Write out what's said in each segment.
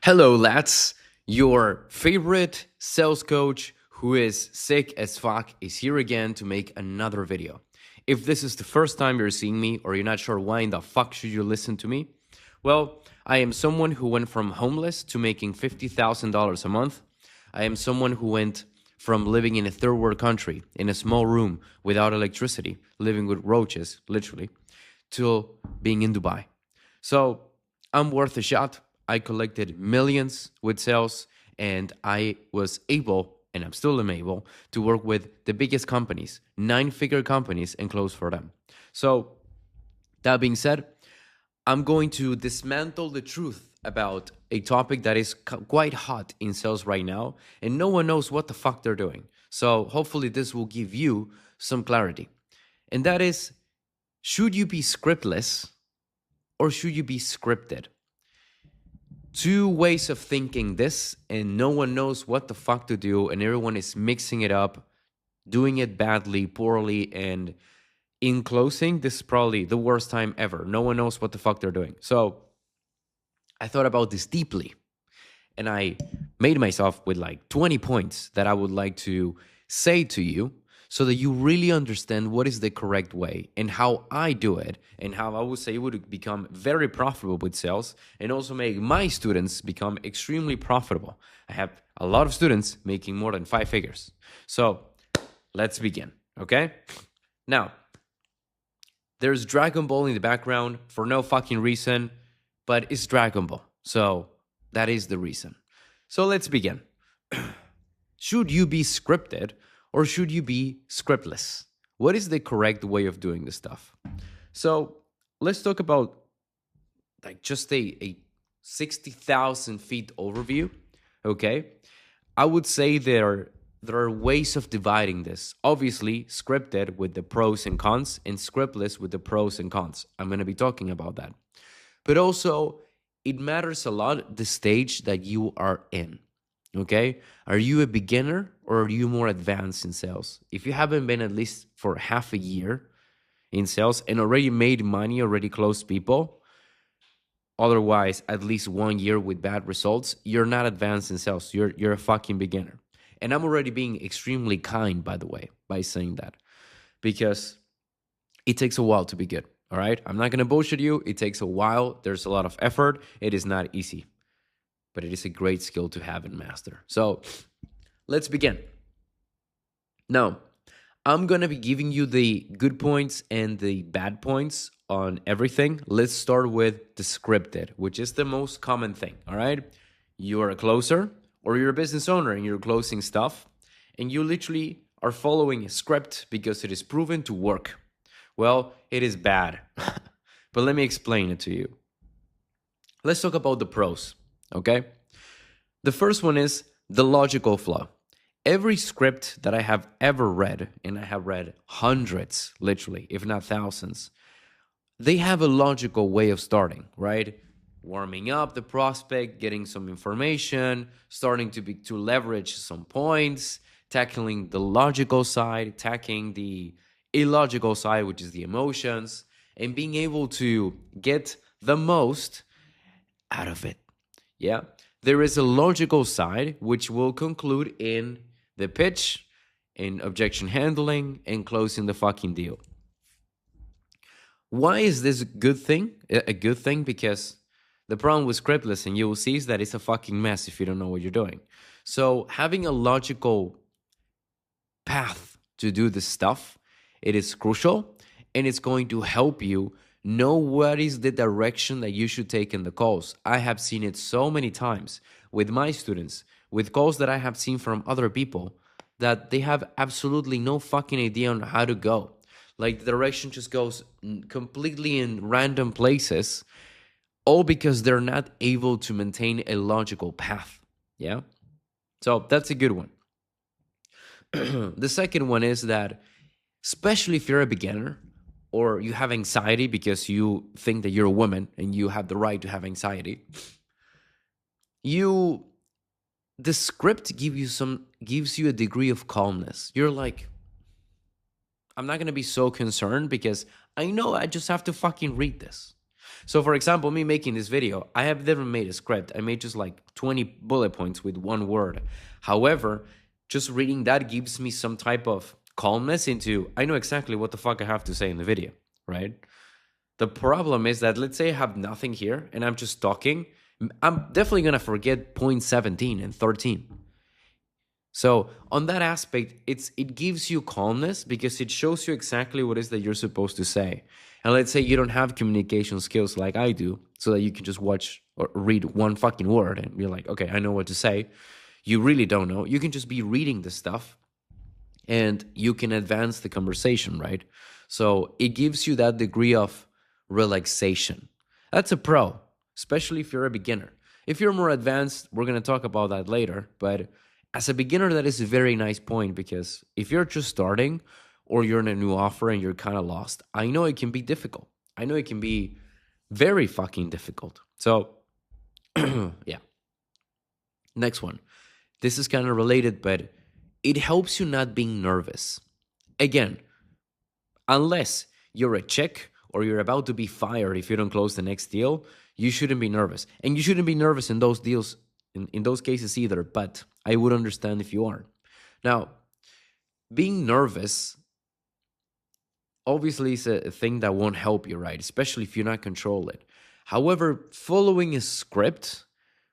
Hello, lads. Your favorite sales coach who is sick as fuck is here again to make another video. If this is the first time you're seeing me or you're not sure why in the fuck should you listen to me, well, I am someone who went from homeless to making $50,000 a month. I am someone who went from living in a third world country in a small room without electricity, living with roaches, literally, to being in Dubai. So I'm worth a shot. I collected millions with sales, and I was able, and I'm still able, to work with the biggest companies, nine-figure companies, and close for them. So that being said, I'm going to dismantle the truth about a topic that is quite hot in sales right now, and no one knows what the fuck they're doing. So hopefully this will give you some clarity. And that is, should you be scriptless or should you be scripted? Two ways of thinking this, and no one knows what the fuck to do, and everyone is mixing it up, doing it badly, poorly, and in closing, this is probably the worst time ever. No one knows what the fuck they're doing. So I thought about this deeply, and I made myself with like 20 points that I would like to say to you so that you really understand what is the correct way and how I do it and how I would say it would become very profitable with sales and also make my students become extremely profitable. I have a lot of students making more than 5 figures. So let's begin, okay? Now, there's Dragon Ball in the background for no fucking reason, but it's Dragon Ball. So that is the reason. So let's begin. Should you be scripted or should you be scriptless? What is the correct way of doing this stuff? So let's talk about like just a 60,000 feet overview, okay? I would say there are ways of dividing this. Obviously, scripted with the pros and cons and scriptless with the pros and cons. I'm going to be talking about that. But also, it matters a lot the stage that you are in. Okay? Are you a beginner or are you more advanced in sales? If you haven't been at least for half a year in sales and already made money, already closed people, otherwise at least 1 year with bad results, you're not advanced in sales. You're a fucking beginner. And I'm already being extremely kind, by the way, by saying that. Because it takes a while to be good, all right? I'm not going to bullshit you. It takes a while. There's a lot of effort. It is not easy. But it is a great skill to have and master. So let's begin. Now, I'm going to be giving you the good points and the bad points on everything. Let's start with the scripted, which is the most common thing, all right? You're a closer or you're a business owner and you're closing stuff and you literally are following a script because it is proven to work. Well, it is bad, but let me explain it to you. Let's talk about the pros. Okay? The first one is the logical flaw. Every script that I have ever read, and I have read hundreds, literally, if not thousands, they have a logical way of starting, right? Warming up the prospect, getting some information, starting to leverage some points, tackling the logical side, tackling the illogical side, which is the emotions, and being able to get the most out of it. Yeah, there is a logical side which will conclude in the pitch, in objection handling, and closing the fucking deal. Why is this a good thing? A good thing because the problem with scriptless, and you will see, is that it's a fucking mess if you don't know what you're doing. So having a logical path to do this stuff, it is crucial, and it's going to help you know what is the direction that you should take in the calls. I have seen it so many times with my students, with calls that I have seen from other people, that they have absolutely no fucking idea on how to go. Like the direction just goes completely in random places, all because they're not able to maintain a logical path. Yeah? So that's a good one. The second one is that, especially if you're a beginner, or you have anxiety because you think that you're a woman and you have the right to have anxiety, the script gives you a degree of calmness. You're like, I'm not going to be so concerned because I know I just have to fucking read this. So, for example, me making this video, I have never made a script. I made just like 20 bullet points with one word. However, just reading that gives me some type of calmness into, I know exactly what the fuck I have to say in the video, right? The problem is that let's say I have nothing here and I'm just talking, I'm definitely going to forget point 17 and 13. So on that aspect, it gives you calmness because it shows you exactly what it is that you're supposed to say. And let's say you don't have communication skills like I do, so that you can just watch or read one fucking word and you're like, okay, I know what to say. You really don't know. You can just be reading the stuff and you can advance the conversation, right? So it gives you that degree of relaxation. That's a pro, especially if you're a beginner. If you're more advanced, we're going to talk about that later. But as a beginner, that is a very nice point because if you're just starting or you're in a new offer and you're kind of lost, I know it can be difficult. I know it can be very fucking difficult. So, yeah. Next one. This is kind of related, but it helps you not being nervous. Again, unless you're a chick or you're about to be fired if you don't close the next deal, you shouldn't be nervous. And you shouldn't be nervous in those deals, in those cases either, but I would understand if you are. Now, being nervous obviously is a thing that won't help you, right? Especially if you're not control it. However, following a script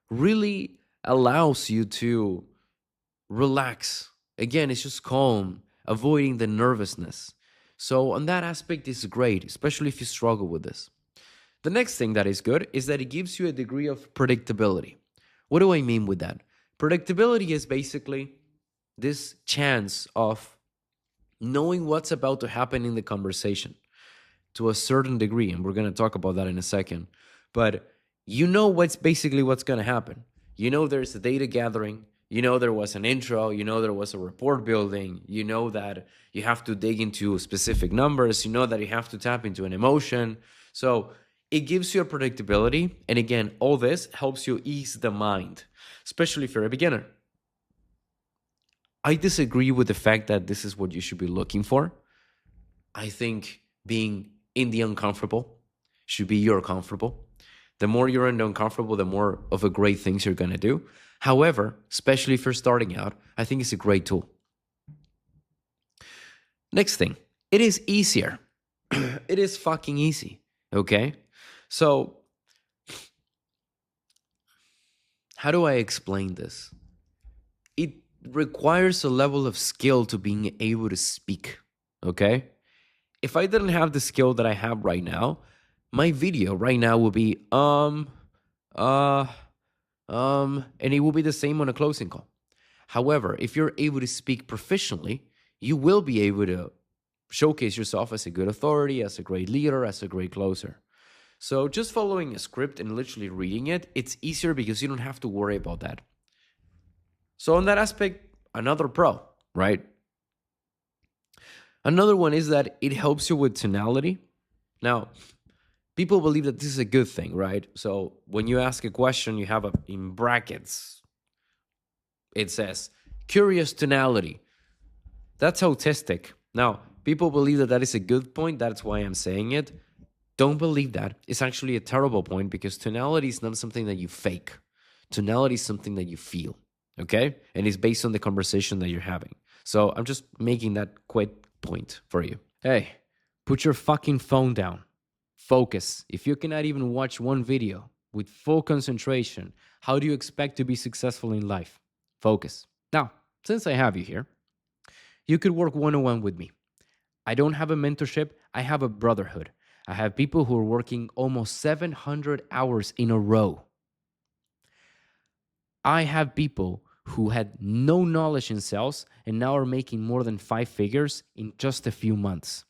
really allows you to relax. Again, it's just calm, avoiding the nervousness. So, on that aspect, is great, especially if you struggle with this. The next thing that is good is that it gives you a degree of predictability. What do I mean with that? Predictability is basically this chance of knowing what's about to happen in the conversation to a certain degree. And we're going to talk about that in a second. But you know what's going to happen. You know there's a data gathering. You know there was an intro. You know there was a report building. You know that you have to dig into specific numbers. You know that you have to tap into an emotion. So it gives you a predictability. And again, all this helps you ease the mind, especially if you're a beginner. I disagree with the fact that this is what you should be looking for. I think being in the uncomfortable should be your comfortable. The more you're in the uncomfortable, the more of a great things you're going to do. However, especially if you're starting out, I think it's a great tool. Next thing, it is easier. It is fucking easy. Okay? So, how do I explain this? It requires a level of skill to being able to speak. Okay? If I didn't have the skill that I have right now, my video right now would be and it will be the same on a closing call. However, if you're able to speak proficiently, you will be able to showcase yourself as a good authority, as a great leader, as a great closer. So just following a script and literally reading it, it's easier because you don't have to worry about that. So on that aspect, another pro, right? Another one is that it helps you with tonality. Now, people believe that this is a good thing, right? So when you ask a question, you have in brackets, it says curious tonality. That's autistic. Now, people believe that that is a good point. That's why I'm saying it. Don't believe that. It's actually a terrible point because tonality is not something that you fake. Tonality is something that you feel, okay? And it's based on the conversation that you're having. So I'm just making that quick point for you. Hey, put your fucking phone down. Focus. If you cannot even watch one video with full concentration, how do you expect to be successful in life? Focus. Now, since I have you here, you could work one-on-one with me. I don't have a mentorship, I have a brotherhood. I have people who are working almost 700 hours in a row. I have people who had no knowledge in sales and now are making more than 5 figures in just a few months.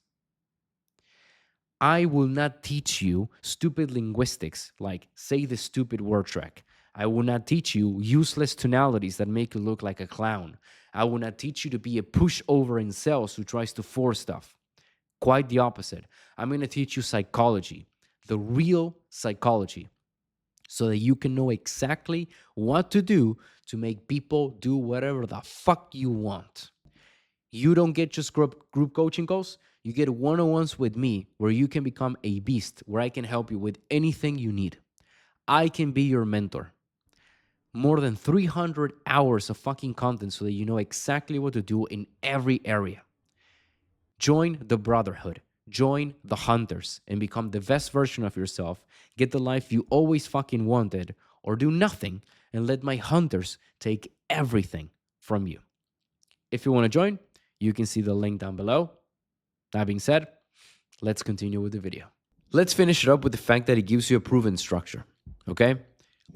I will not teach you stupid linguistics like say the stupid word track. I will not teach you useless tonalities that make you look like a clown. I will not teach you to be a pushover in sales who tries to force stuff. Quite the opposite. I'm going to teach you psychology, the real psychology, so that you can know exactly what to do to make people do whatever the fuck you want. You don't get just group coaching calls. You get one-on-ones with me where you can become a beast, where I can help you with anything you need. I can be your mentor. More than 300 hours of fucking content so that you know exactly what to do in every area. Join the brotherhood. Join the hunters and become the best version of yourself. Get the life you always fucking wanted, or do nothing and let my hunters take everything from you. If you want to join, you can see the link down below. That being said, let's continue with the video. Let's finish it up with the fact that it gives you a proven structure, okay?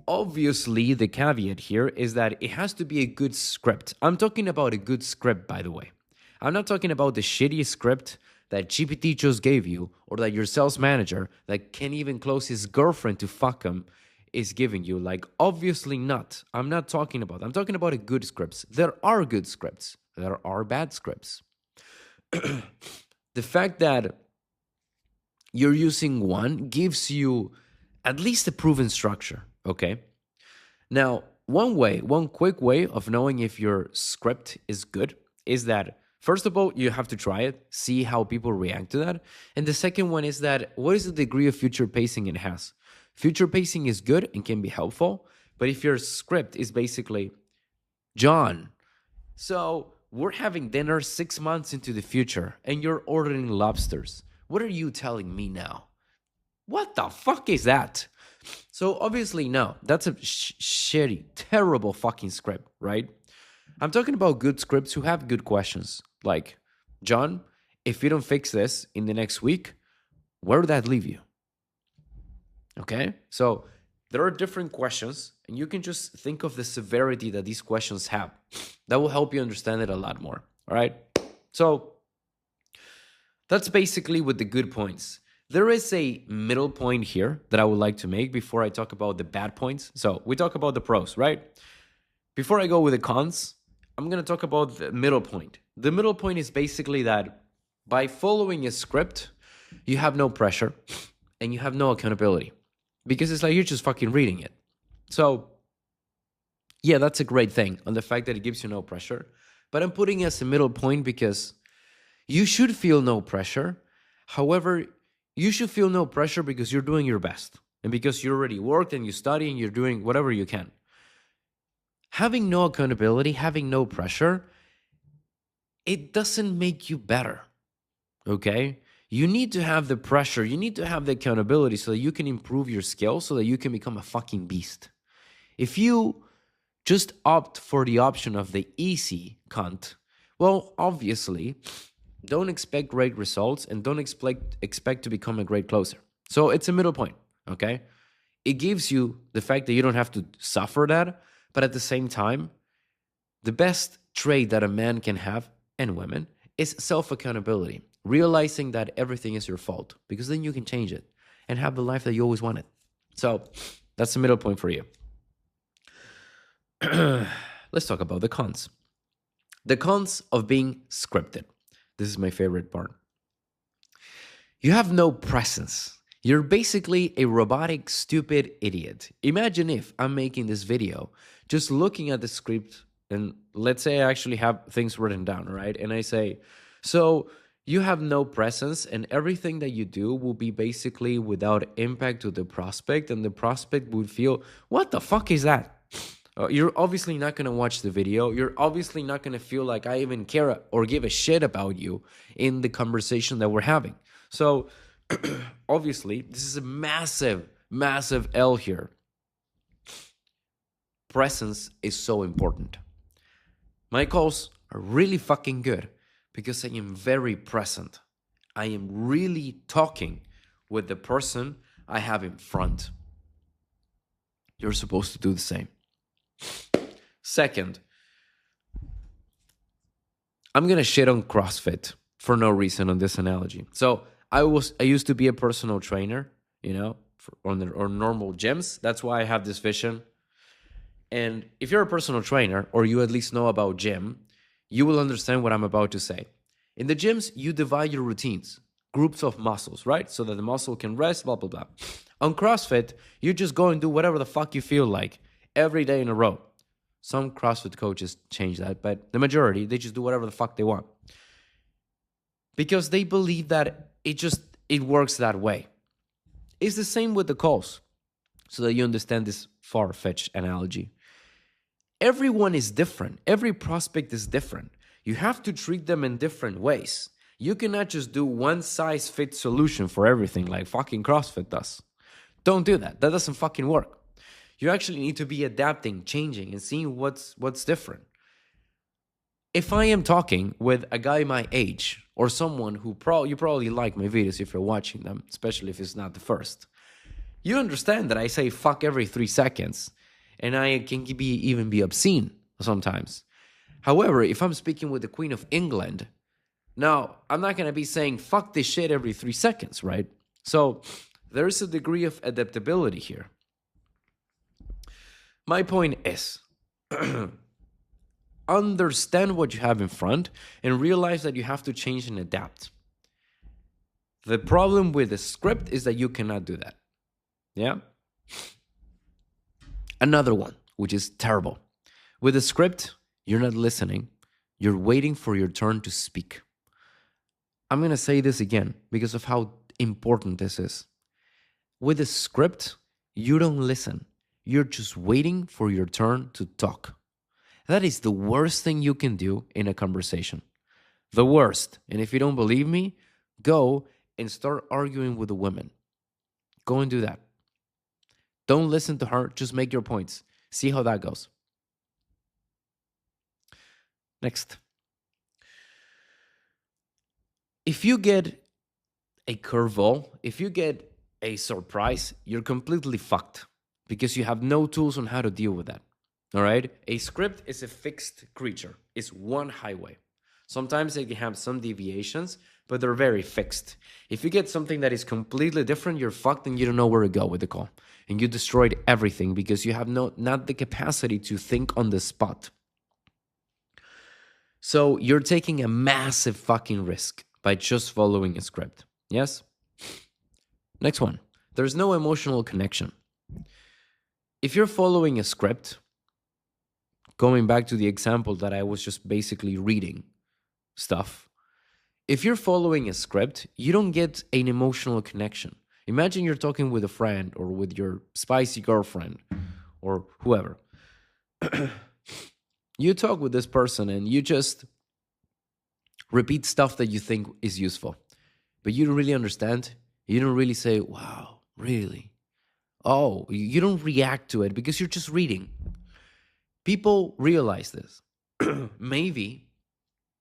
Obviously, the caveat here is that it has to be a good script. I'm talking about a good script, by the way. I'm not talking about the shitty script that GPT just gave you, or that your sales manager that can't even close his girlfriend to fuck him is giving you. Like, obviously not. I'm talking about a good scripts. There are good scripts. There are bad scripts. The fact that you're using one gives you at least a proven structure, okay? Now, one quick way of knowing if your script is good is that, first of all, you have to try it, see how people react to that. And the second one is that, what is the degree of future pacing it has? Future pacing is good and can be helpful, but if your script is basically, John, so we're having dinner 6 months into the future and you're ordering lobsters. What are you telling me now? What the fuck is that? So obviously, no, that's a shitty, terrible fucking script, right? I'm talking about good scripts who have good questions. Like, John, if you don't fix this in the next week, where would that leave you? Okay? So there are different questions, and you can just think of the severity that these questions have. That will help you understand it a lot more, all right? So that's basically with the good points. There is a middle point here that I would like to make before I talk about the bad points. So we talk about the pros, right? Before I go with the cons, I'm going to talk about the middle point. The middle point is basically that by following a script, you have no pressure and you have no accountability, because it's like you're just fucking reading it. So yeah, that's a great thing on the fact that it gives you no pressure. But I'm putting it as a middle point because you should feel no pressure. However, you should feel no pressure because you're doing your best and because you already worked and you study and you're doing whatever you can. Having no accountability, having no pressure, it doesn't make you better, okay? You need to have the pressure, you need to have the accountability so that you can improve your skills, so that you can become a fucking beast. If you just opt for the option of the easy cunt, well, obviously, don't expect great results and don't expect to become a great closer. So it's a middle point, okay? It gives you the fact that you don't have to suffer that, but at the same time, the best trait that a man can have, and women, is self-accountability. Realizing that everything is your fault, because then you can change it and have the life that you always wanted. So that's the middle point for you. Let's talk about the cons. The cons of being scripted. This is my favorite part. You have no presence. You're basically a robotic, stupid idiot. Imagine if I'm making this video, just looking at the script, and let's say I actually have things written down, right? And I say, so you have no presence and everything that you do will be basically without impact to the prospect, and the prospect would feel, what the fuck is that? You're obviously not going to watch the video. You're obviously not going to feel like I even care or give a shit about you in the conversation that we're having. So obviously, this is a massive, massive L here. Presence is so important. My calls are really fucking good because I am very present. I am really talking with the person I have in front. You're supposed to do the same. Second, I'm gonna shit on CrossFit for no reason on this analogy. So I used to be a personal trainer, you know, on normal gyms. That's why I have this vision. And if you're a personal trainer, or you at least know about gym, you will understand what I'm about to say. In the gyms, you divide your routines, groups of muscles, right? So that the muscle can rest, blah, blah, blah. On CrossFit, you just go and do whatever the fuck you feel like every day in a row. Some CrossFit coaches change that, but the majority, they just do whatever the fuck they want. because they believe that it works that way. It's the same with the calls, so that you understand this far-fetched analogy. Everyone is different. Every prospect is different. You have to treat them in different ways. You cannot just do one size fits solution for everything like fucking CrossFit does. Don't do that. That doesn't fucking work. You actually need to be adapting, changing, and seeing what's different. If I am talking with a guy my age or someone who you probably like my videos if you're watching them, especially if it's not the first, you understand that I say fuck every 3 seconds, and I can even be obscene sometimes. However, if I'm speaking with the Queen of England, now I'm not going to be saying fuck this shit every 3 seconds, right? So there is a degree of adaptability here. My point is, understand what you have in front and realize that you have to change and adapt. The problem with the script is that you cannot do that. Yeah? Another one, which is terrible. With a script, you're not listening. You're waiting for your turn to speak. I'm going to say this again because of how important this is. With a script, you don't listen. You're just waiting for your turn to talk. That is the worst thing you can do in a conversation. The worst. And if you don't believe me, go and start arguing with the women. Go and do that. Don't listen to her. Just make your points. See how that goes. Next. If you get a curveball, if you get a surprise, you're completely fucked because you have no tools on how to deal with that. All right? A script is a fixed creature. It's one highway. Sometimes it can have some deviations, but they're very fixed. If you get something that is completely different, you're fucked and you don't know where to go with the call. And you destroyed everything because you have not the capacity to think on the spot. So you're taking a massive fucking risk by just following a script. Yes? Next one. There's no emotional connection. If you're following a script, going back to the example that I was just basically reading stuff, if you're following a script, you don't get an emotional connection. Imagine you're talking with a friend or with your spicy girlfriend or whoever. You talk with this person and you just repeat stuff that you think is useful, but you don't really understand. You don't really say, wow, really? Oh, you don't react to it because you're just reading. People realize this. Maybe,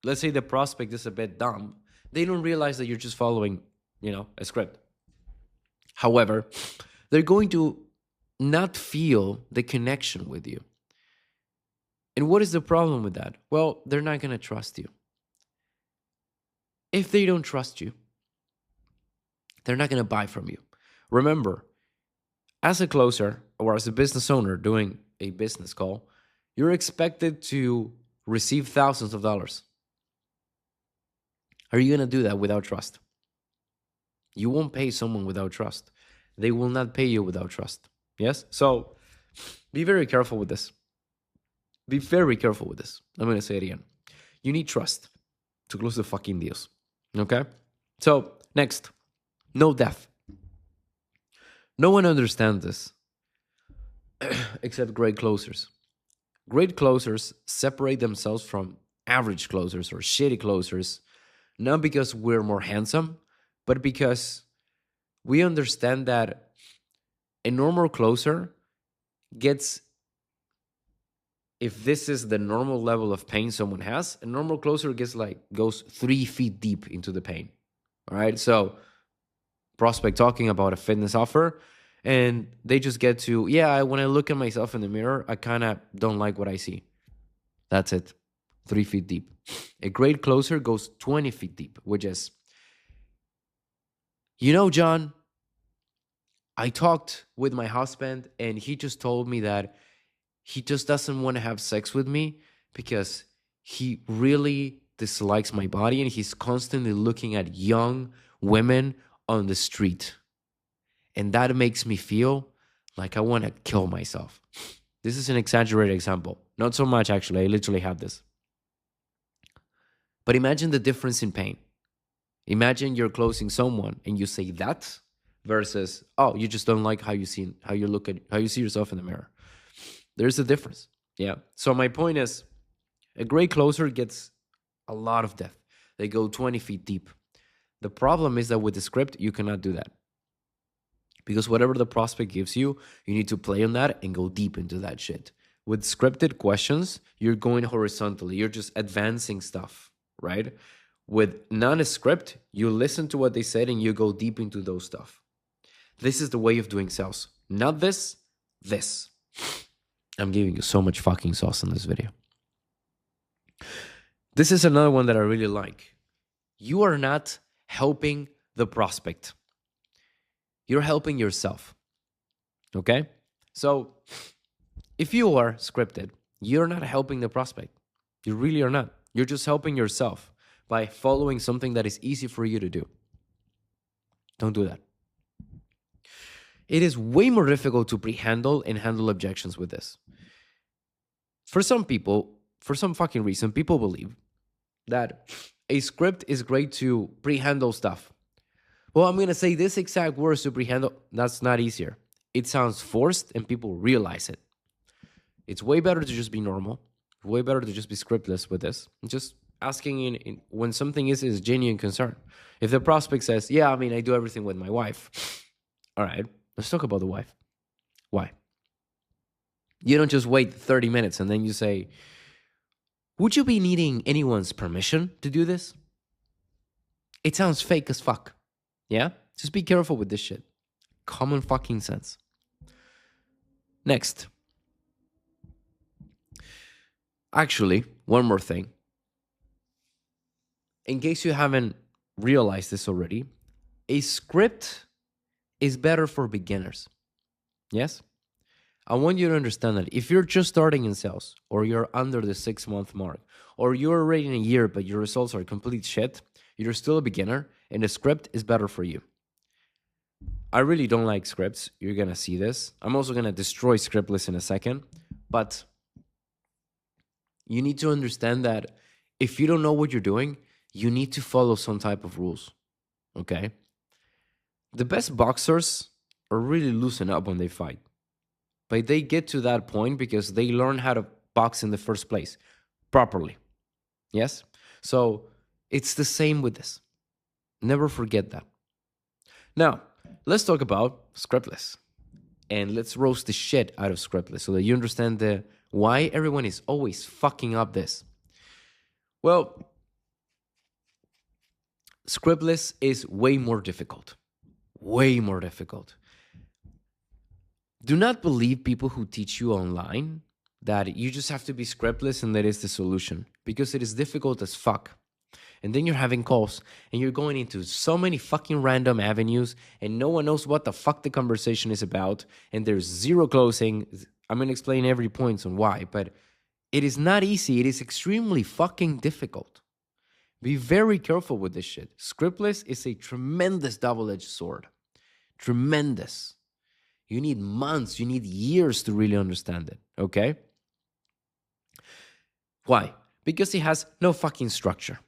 let's say the prospect is a bit dumb. They don't realize that you're just following, a script. However, they're going to not feel the connection with you. And what is the problem with that? Well, they're not going to trust you. If they don't trust you, they're not going to buy from you. Remember, as a closer or as a business owner doing a business call, you're expected to receive thousands of dollars. Are you going to do that without trust? You won't pay someone without trust. They will not pay you without trust. Yes? So be very careful with this. Be very careful with this. I'm going to say it again. You need trust to close the fucking deals. Okay? So, next. No depth. No one understands this except great closers. Great closers separate themselves from average closers or shitty closers, not because we're more handsome, but because we understand that a normal closer gets, if this is the normal level of pain someone has, a normal closer goes 3 feet deep into the pain. All right. So prospect talking about a fitness offer and they just get to, when I look at myself in the mirror, I kind of don't like what I see. That's it. 3 feet deep. A great closer goes 20 feet deep, which is, John, I talked with my husband and he just told me that he just doesn't want to have sex with me because he really dislikes my body and he's constantly looking at young women on the street. And that makes me feel like I want to kill myself. This is an exaggerated example. Not so much, actually. I literally have this. But imagine the difference in pain. Imagine you're closing someone and you say that versus, oh, you just don't like how you see yourself in the mirror. There's a difference. Yeah. So my point is, a great closer gets a lot of depth. They go 20 feet deep. The problem is that with the script, you cannot do that. Because whatever the prospect gives you, you need to play on that and go deep into that shit. With scripted questions, you're going horizontally. You're just advancing stuff, right? With non-script, you listen to what they said and you go deep into those stuff. This is the way of doing sales. Not this, this. I'm giving you so much fucking sauce in this video. This is another one that I really like. You are not helping the prospect. You're helping yourself. Okay? So if you are scripted, you're not helping the prospect. You really are not. You're just helping yourself by following something that is easy for you to do. Don't do that. It is way more difficult to pre-handle and handle objections with this. For some people, for some fucking reason, people believe that a script is great to pre-handle stuff. Well, I'm going to say this exact words to pre-handle. That's not easier. It sounds forced and people realize it. It's way better to just be normal. Way better to just be scriptless with this. Just asking when something is genuine concern. If the prospect says, yeah, I mean, I do everything with my wife. All right, let's talk about the wife. Why? You don't just wait 30 minutes and then you say, would you be needing anyone's permission to do this? It sounds fake as fuck. Yeah? Just be careful with this shit. Common fucking sense. Next. Actually, one more thing. In case you haven't realized this already, a script is better for beginners. Yes? I want you to understand that if you're just starting in sales, or you're under the 6-month mark, or you're already in a year but your results are complete shit, you're still a beginner, and a script is better for you. I really don't like scripts. You're going to see this. I'm also going to destroy Scriptless in a second. But you need to understand that if you don't know what you're doing, you need to follow some type of rules. Okay? The best boxers are really loosen up when they fight. But they get to that point because they learn how to box in the first place properly. Yes? So it's the same with this. Never forget that. Now, let's talk about Scriptless. And let's roast the shit out of Scriptless so that you understand why everyone is always fucking up this. Well, Scriptless is way more difficult. Way more difficult. Do not believe people who teach you online that you just have to be scriptless and that is the solution, because it is difficult as fuck. And then you're having calls and you're going into so many fucking random avenues and no one knows what the fuck the conversation is about and there's zero closing. I'm going to explain every point on why, but it is not easy. It is extremely fucking difficult. Be very careful with this shit. Scriptless is a tremendous double-edged sword. Tremendous. You need months, you need years to really understand it, okay? Why? Because it has no fucking structure.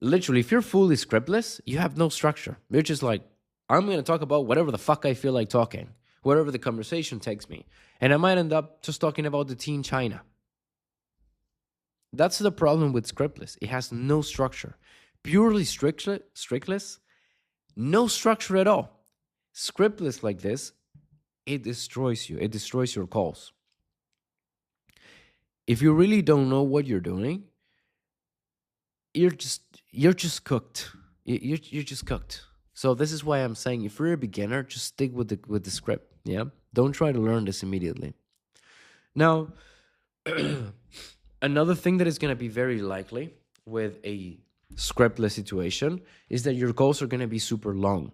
Literally, if you're fully scriptless, you have no structure. You're just like, I'm going to talk about whatever the fuck I feel like talking, wherever the conversation takes me. And I might end up just talking about the tea in China. That's the problem with scriptless. It has no structure. Purely scriptless, no structure at all. Scriptless like this, it destroys you. It destroys your calls. If you really don't know what you're doing, you're just cooked. You're just cooked. So this is why I'm saying, if you're a beginner, just stick with the script. Yeah, don't try to learn this immediately. Now, another thing that is going to be very likely with a scriptless situation is that your calls are going to be super long,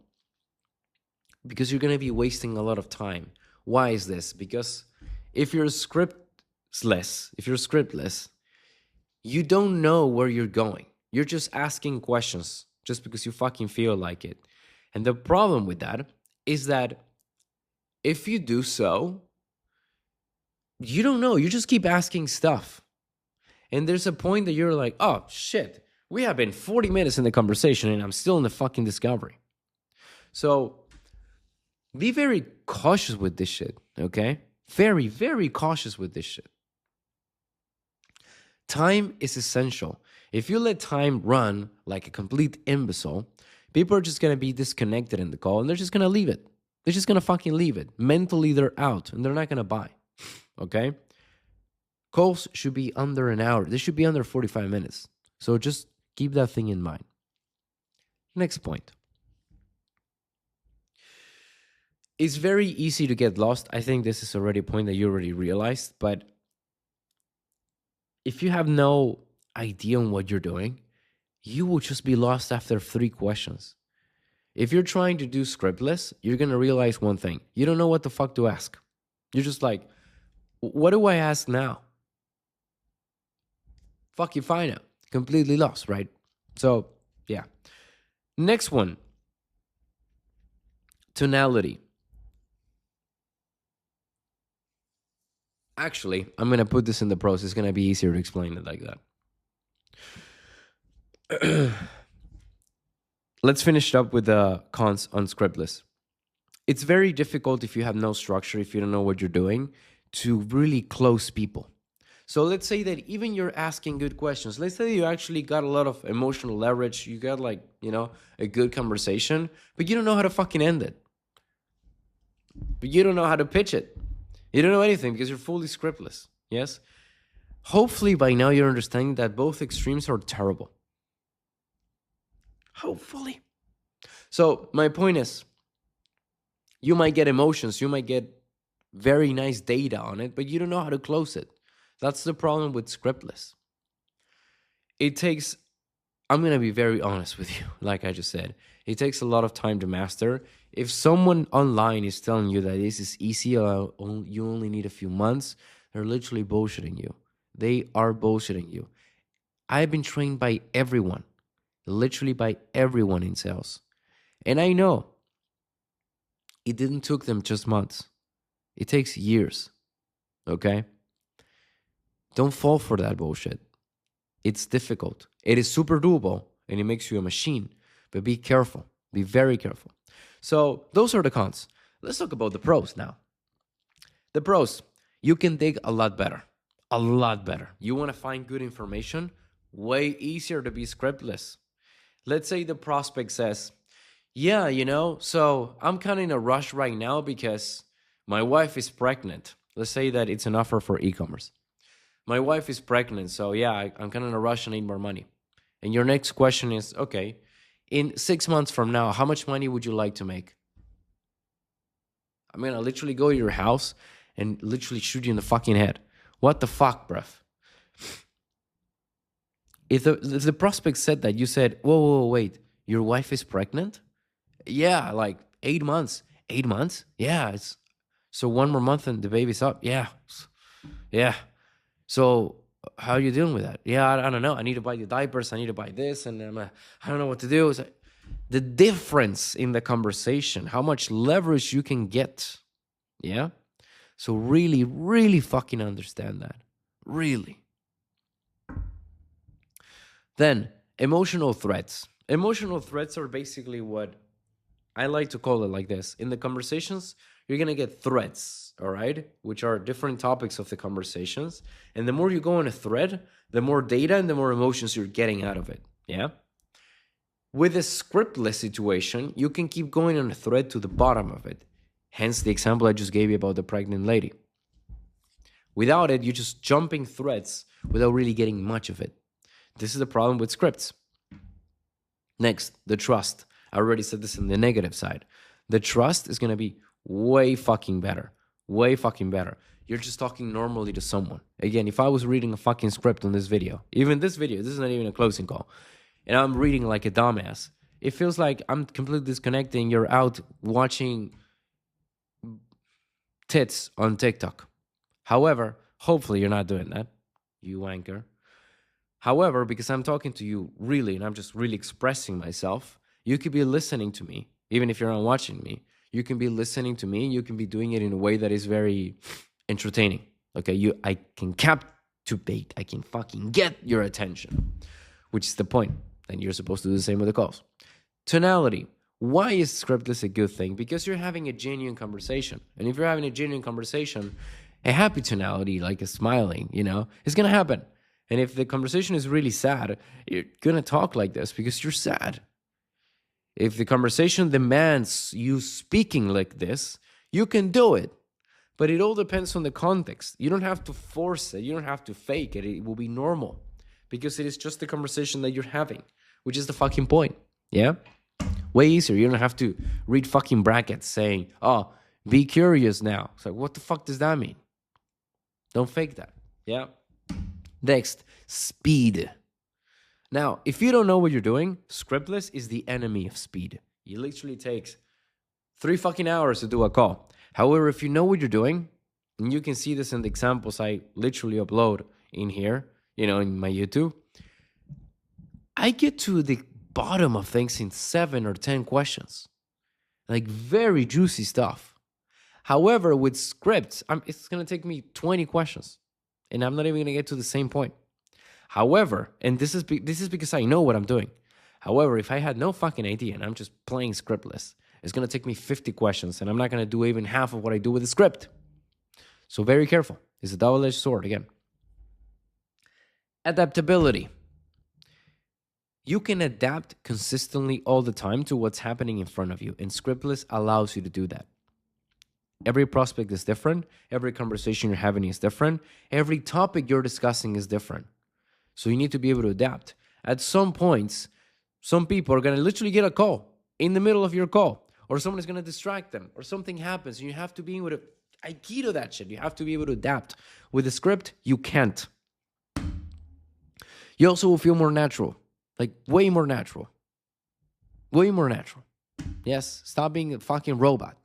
because you're going to be wasting a lot of time. Why is this? Because if you're scriptless, you don't know where you're going. You're just asking questions just because you fucking feel like it. And the problem with that is that if you do so, you don't know. You just keep asking stuff. And there's a point that you're like, oh, shit. We have been 40 minutes in the conversation and I'm still in the fucking discovery. So be very cautious with this shit, okay? Very, very cautious with this shit. Time is essential. If you let time run like a complete imbecile, people are just going to be disconnected in the call and they're just going to leave it. They're just going to fucking leave it. Mentally, they're out and they're not going to buy, okay? Calls should be under an hour. They should be under 45 minutes. So just keep that thing in mind. Next point. It's very easy to get lost. I think this is already a point that you already realized, but if you have no idea on what you're doing, you will just be lost after 3 questions. If you're trying to do scriptless, you're going to realize one thing. You don't know what the fuck to ask. You're just like, what do I ask now? Fuck you, find out. Completely lost, right? So, yeah. Next one. Tonality. Actually, I'm going to put this in the pros. It's going to be easier to explain it like that. Let's finish up with the cons on Scriptless. It's very difficult if you have no structure, if you don't know what you're doing, to really close people. So let's say that even you're asking good questions. Let's say you actually got a lot of emotional leverage. You got a good conversation, but you don't know how to fucking end it. But you don't know how to pitch it. You don't know anything because you're fully scriptless. Yes? Hopefully by now you're understanding that both extremes are terrible. Hopefully. So my point is, you might get emotions, you might get very nice data on it, but you don't know how to close it. That's the problem with scriptless. It takes, I'm going to be very honest with you, like I just said, it takes a lot of time to master. If someone online is telling you that this is easy, or you only need a few months, they're literally bullshitting you. They are bullshitting you. I've been trained by everyone, literally by everyone in sales. And I know it didn't took them just months. It takes years, okay? Don't fall for that bullshit. It's difficult. It is super doable, and it makes you a machine. But be careful. Be very careful. So those are the cons. Let's talk about the pros now. The pros, you can dig a lot better. A lot better. You want to find good information? Way easier to be scriptless. Let's say the prospect says, yeah, so I'm kind of in a rush right now because my wife is pregnant. Let's say that it's an offer for e-commerce. My wife is pregnant, so yeah, I'm kind of in a rush and I need more money. And your next question is, okay, in 6 months from now, how much money would you like to make? I'm going to literally go to your house and literally shoot you in the fucking head. What the fuck, bruv? If the prospect said that, you said, whoa, wait, your wife is pregnant? Yeah, like 8 months. 8 months? Yeah, so 1 more month and the baby's up. Yeah. So how are you dealing with that? Yeah, I don't know. I need to buy the diapers. I need to buy this. And I don't know what to do. It's like, the difference in the conversation, how much leverage you can get. Yeah? So really, really fucking understand that. Really. Then, emotional threats. Emotional threats are basically what I like to call it like this. In the conversations, you're going to get threads, all right, which are different topics of the conversations. And the more you go on a thread, the more data and the more emotions you're getting out of it, yeah? With a scriptless situation, you can keep going on a thread to the bottom of it. Hence the example I just gave you about the pregnant lady. Without it, you're just jumping threads without really getting much of it. This is the problem with scripts. Next, the trust. I already said this in the negative side. The trust is going to be way fucking better. Way fucking better. You're just talking normally to someone. Again, if I was reading a fucking script on this video, even this video, this is not even a closing call, and I'm reading like a dumbass, it feels like I'm completely disconnecting. You're out watching tits on TikTok. However, hopefully you're not doing that, you wanker. However, because I'm talking to you really, and I'm just really expressing myself, you could be listening to me, even if you're not watching me. You can be listening to me, and you can be doing it in a way that is very entertaining. Okay, I can captivate, I can fucking get your attention. which is the point. Then you're supposed to do the same with the calls. Tonality. Why is scriptless a good thing? Because you're having a genuine conversation. And if you're having a genuine conversation, a happy tonality, like a smiling, is going to happen. And if the conversation is really sad, you're going to talk like this because you're sad. If the conversation demands you speaking like this, you can do it. But it all depends on the context. You don't have to force it. You don't have to fake it. It will be normal because it is just the conversation that you're having, which is the fucking point. Yeah? Way easier. You don't have to read fucking brackets saying, oh, be curious now. It's like, what the fuck does that mean? Don't fake that. Yeah? Next, speed. Now, if you don't know what you're doing, Scriptless is the enemy of speed. It literally takes 3 fucking hours to do a call. However, if you know what you're doing, and you can see this in the examples I literally upload in here, in my YouTube, I get to the bottom of things in 7 or 10 questions. Like very juicy stuff. However, with scripts, it's going to take me 20 questions. And I'm not even going to get to the same point. However, and this is because I know what I'm doing. However, if I had no fucking idea and I'm just playing scriptless, it's going to take me 50 questions and I'm not going to do even half of what I do with the script. So very careful. It's a double-edged sword again. Adaptability. You can adapt consistently all the time to what's happening in front of you, and Scriptless allows you to do that. Every prospect is different. Every conversation you're having is different. Every topic you're discussing is different. So you need to be able to adapt. At some points, some people are going to literally get a call in the middle of your call, or someone is going to distract them, or something happens, and you have to be able to aikido that shit. You have to be able to adapt. With the script, you can't. You also will feel more natural, like way more natural. Way more natural. Yes, stop being a fucking robot.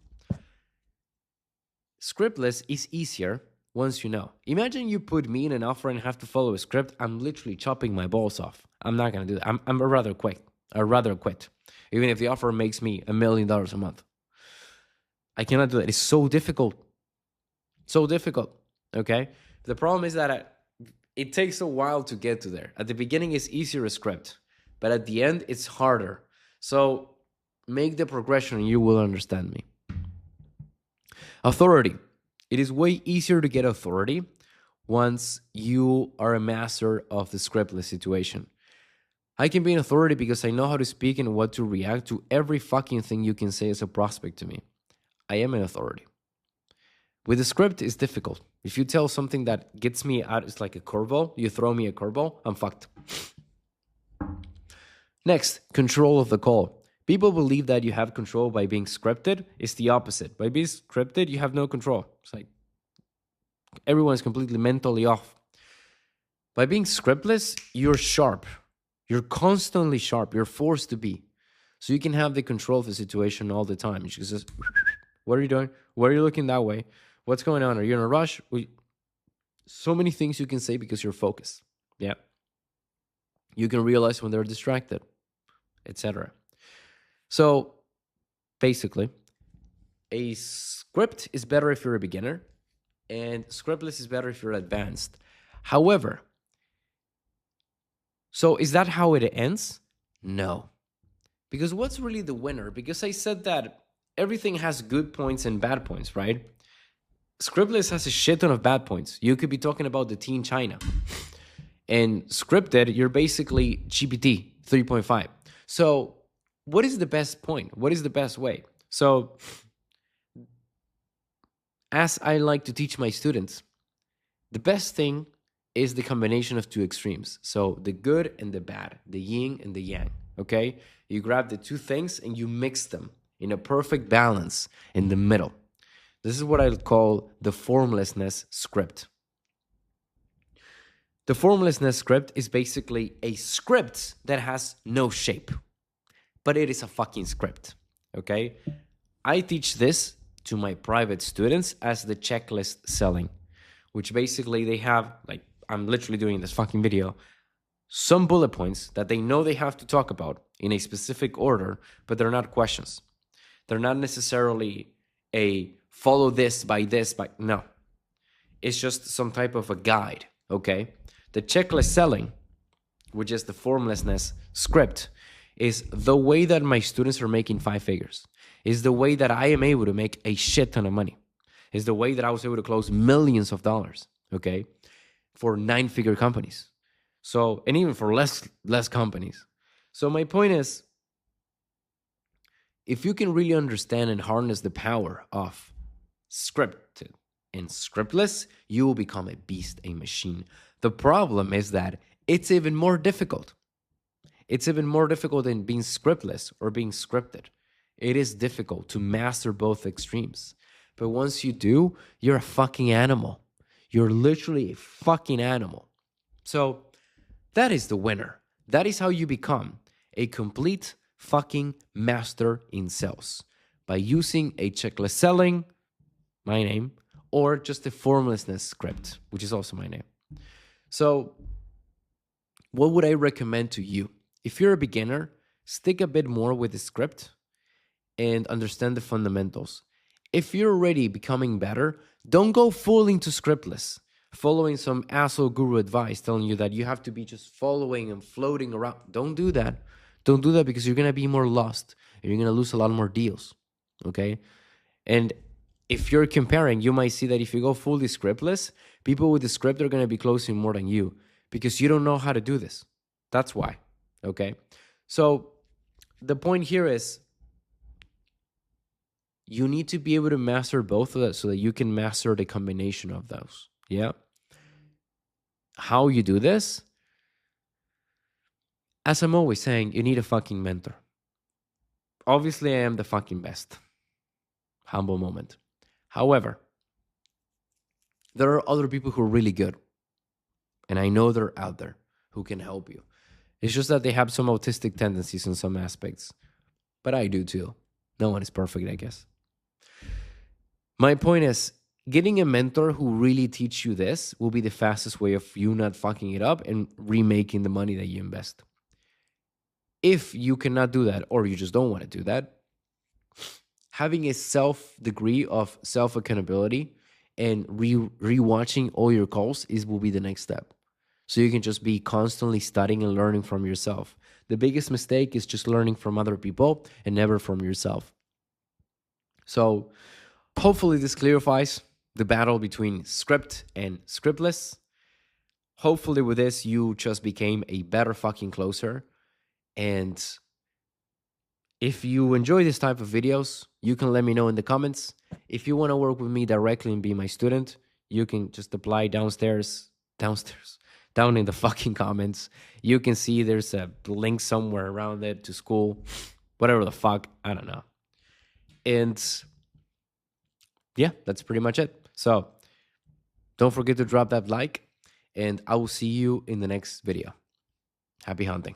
Scriptless is easier once you know. Imagine you put me in an offer and have to follow a script. I'm literally chopping my balls off. I'm not going to do that. I'm rather quit. Even if the offer makes me $1 million a month. I cannot do that. It's so difficult. So difficult. Okay? The problem is that it takes a while to get to there. At the beginning, it's easier a script. But at the end, it's harder. So make the progression and you will understand me. Authority. It is way easier to get authority once you are a master of the scriptless situation. I can be an authority because I know how to speak and what to react to every fucking thing you can say as a prospect to me. I am an authority. With the script, it's difficult. If you tell something that gets me out, it's like a curveball. You throw me a curveball, I'm fucked. Next, control of the call. People believe that you have control by being scripted. It's the opposite. By being scripted, you have no control. It's like everyone's completely mentally off. By being scriptless, you're sharp. You're constantly sharp. You're forced to be. So you can have the control of the situation all the time. You just says, what are you doing? Why are you looking that way? What's going on? Are you in a rush? So many things you can say because you're focused. Yeah. You can realize when they're distracted, etc. So basically, a script is better if you're a beginner, and scriptless is better if you're advanced. However, so is that how it ends? No. Because what's really the winner? Because I said that everything has good points and bad points, right? Scriptless has a shit ton of bad points. You could be talking about the teen China. And scripted, you're basically GPT 3.5. So what is the best point? What is the best way? So as I like to teach my students, the best thing is the combination of two extremes. So the good and the bad, the yin and the yang, okay? You grab the two things and you mix them in a perfect balance in the middle. This is what I call the formlessness script. The formlessness script is basically a script that has no shape, but it is a fucking script, okay? I teach this to my private students as the checklist selling, which basically they have, like, I'm literally doing this fucking video, some bullet points that they know they have to talk about in a specific order, but they're not questions. They're not necessarily a follow this by, no. It's just some type of a guide, okay? The checklist selling which is the formlessness script, is the way that my students are making 5 figures, is the way that I am able to make a shit ton of money, is the way that I was able to close millions of dollars, okay, for 9-figure companies. So, and even for less companies. So my point is, if you can really understand and harness the power of scripted and scriptless, you will become a beast, a machine. The problem is that it's even more difficult. It's even more difficult than being scriptless or being scripted. It is difficult to master both extremes. But once you do, you're a fucking animal. You're literally a fucking animal. So that is the winner. That is how you become a complete fucking master in sales, by using a checklist selling, my name, or just a formlessness script, which is also my name. So what would I recommend to you? If you're a beginner, stick a bit more with the script and understand the fundamentals. If you're already becoming better, don't go full into scriptless, following some asshole guru advice telling you that you have to be just following and floating around. Don't do that. Don't do that, because you're going to be more lost and you're going to lose a lot more deals. Okay? And if you're comparing, you might see that if you go fully scriptless, people with the script are going to be closing more than you, because you don't know how to do this. That's why. Okay? So the point here is, you need to be able to master both of that so that you can master the combination of those. Yeah. How you do this? As I'm always saying, you need a fucking mentor. Obviously, I am the fucking best. Humble moment. However, there are other people who are really good. And I know they're out there who can help you. It's just that they have some autistic tendencies in some aspects. But I do too. No one is perfect, I guess. My point is, getting a mentor who really teach you this will be the fastest way of you not fucking it up and remaking the money that you invest. If you cannot do that, or you just don't want to do that, having a degree of self accountability and rewatching all your calls will be the next step. So you can just be constantly studying and learning from yourself. The biggest mistake is just learning from other people and never from yourself. So hopefully this clarifies the battle between script and scriptless. Hopefully with this, you just became a better fucking closer. And if you enjoy this type of videos, you can let me know in the comments. If you want to work with me directly and be my student, you can just apply down in the fucking comments. You can see there's a link somewhere around it to school, whatever the fuck, I don't know. And yeah, that's pretty much it. So don't forget to drop that like, and I will see you in the next video. Happy hunting.